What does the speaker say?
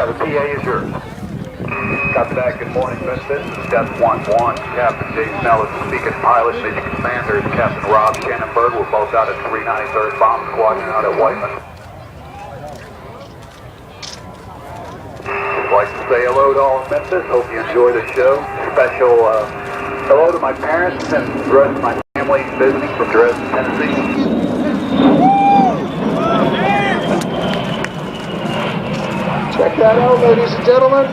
The PA is yours. Copy that. Good morning, Memphis. This is Death 1-1. Captain Jay Snell is the speaking pilot. Mission commander is Captain Rob Shannonberg. We're both out at 393rd Bomb Squadron out at Whiteman. I'd like to say hello to all of Memphis. Hope you enjoy the show. Special hello to my parents and the rest of my family visiting from Dresden, Tennessee. Check that out, ladies and gentlemen.